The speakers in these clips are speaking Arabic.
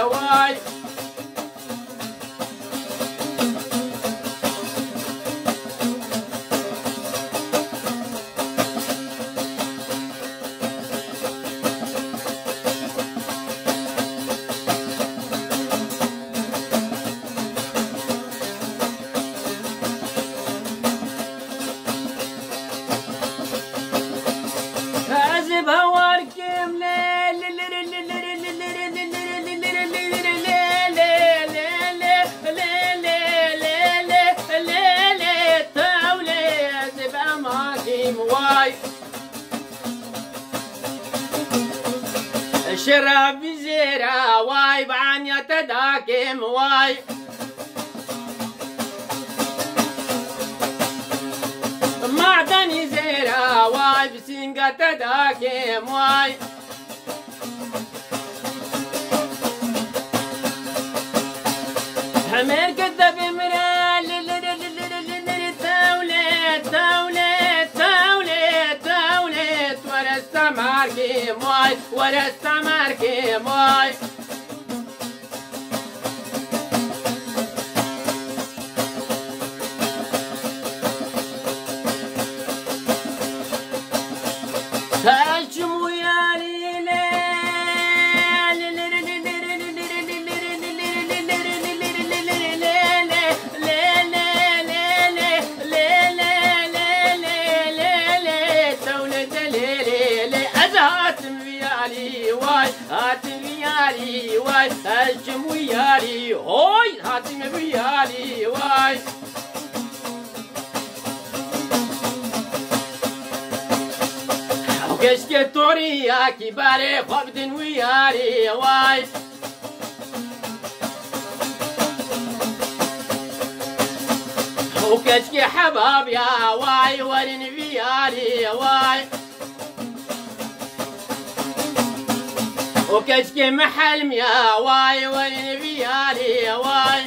واي حاسب هواركم شرب زيرا واي بعنيا تداكم واي معدني زيرا واي بسنقة تداكم واي حمير كذب مرال توليت توليت توليت توليت ورست ماركي مواي ورست ماركي مواي هاشم ويالي هاتم ويالي واي هاشم ويالي هوي هاتم ويالي واي وكشك توريا كباري خبدن ويالي واي وكشك حباب يا واي ورن ويالي واي وكشك محل يا واي ورن ويالي واي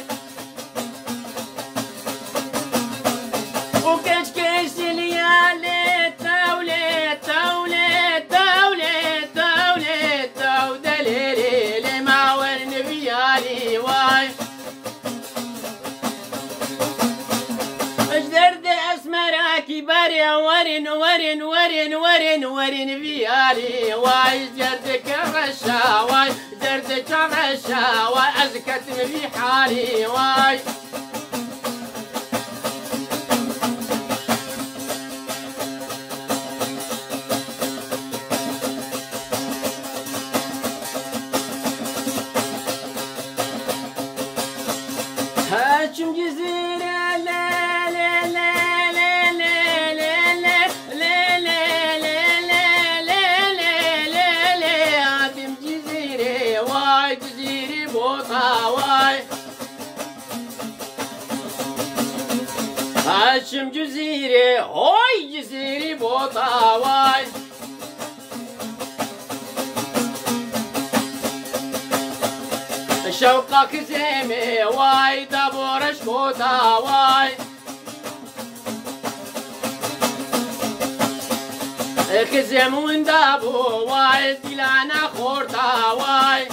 وكشك سليالي تولي تولي تولي تولي تودليلي لما ورن ويالي واي اجدرد اسمرك بري ورن ورن ورن ورن ورن ويالي واي جردك غشا واي جردك غشا واي ازكتم في حالي واي هاشم جزيرة لا لا لا لا لا لا لا لا لا لا لا لا لا هاشم جزيرة واي جزيرة بوطة واي هاشم جزيرة هوي جزيرة بوطة واي شوقك زيمي واي دبورش بوطة واي خزم وندابو واي دلانا خورتا واي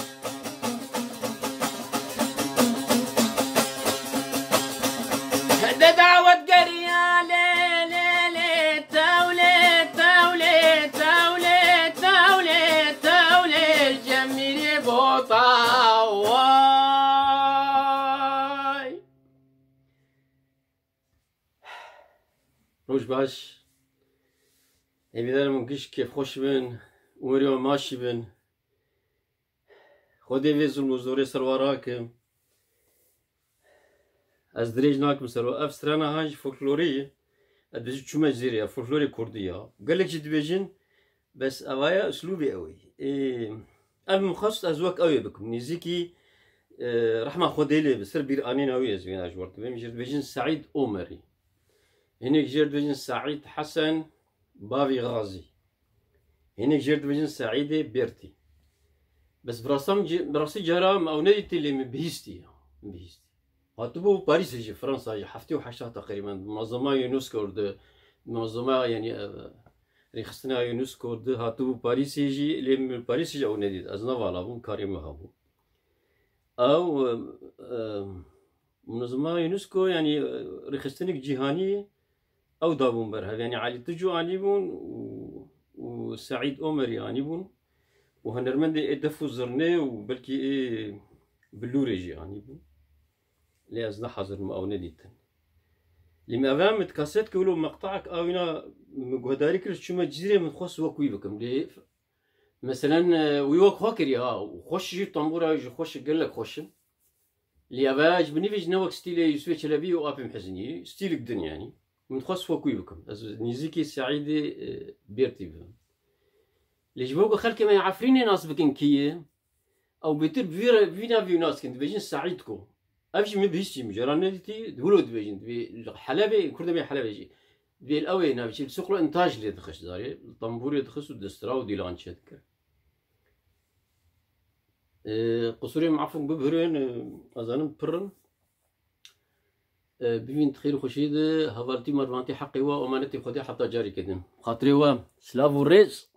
دعوة قرية لي لي لي تولي تولي تولي تولي تولي الجميل بوطة واي روش باش امیدوارم اون کش که خوش بن اومری و ماشی بن خودي في زلمو زوري سرواراك از دريج ناكم سروا اف سرانا هاج فولكلورية ادبيجي تشوما جزيرية فولكلوري كردية قال لك جد بيجن بس اوايا اسلوبي قوي ام مخصص ازواك قوي بكم نيزيكي رحمة خودي لي بسر بير انين قوي زين اجورت بهم جد بيجن سعيد اومري هناك جرد بيجن سعيد حسن بافي غازي هناك جرد بيجن سعيدة بيرتي بس براسي جرام او نيتي اللي مبهيستي هاتبو باريس يجي فرنسا يجي حفتي وحشا تقريبا منظمة يونسكو منظمة يعني ريخستنا يونسكو هاتبو باريس يجي اللي باريس يجي او نديد ازنا فالا بون كاريما هابو او منظمة يونسكو يعني ريخستنك جهانية او دابون برها يعني علي تجو انيبون وسعيد اومري انيبون وهنرمندي ادفو زرني وبلكي ايه بلوريجي انيبون لي ازنا حاضر او نديتن لما فهم تكاسيت كولو مقطعك اوينا مقداري كل شو جزيره من خوس وكوي بكم لي مثلا ويوك هوكري وخش جيب طنبوره يجي خوش قال لك خوش لي افاج بنيفيج نوك ستيلي يسوي شلبي وابي محزني ستيلك الدنيا يعني من خوس وكوي بكم نيزيكي سعيده بيرتي بهم لي جبوك خلك ما يعرفيني ناس بكن كيه او بيتر فينا في ناس كنت بيجين سعيدكم أفشي ما بهشتي مجرانتي دولود بيجن بحلبة كرده بحلبة يجي بالأوي نابشي سوق الإنتاج اللي دخش داري الطنبور يدخش ودسترا وديلان شذكر قصوري معفن ببهرين أظن برن ببين تخير خشيد هفالتي مرمانتي حقي وأمانتي خدي حتى جاري كدن خاطري سلافو ريس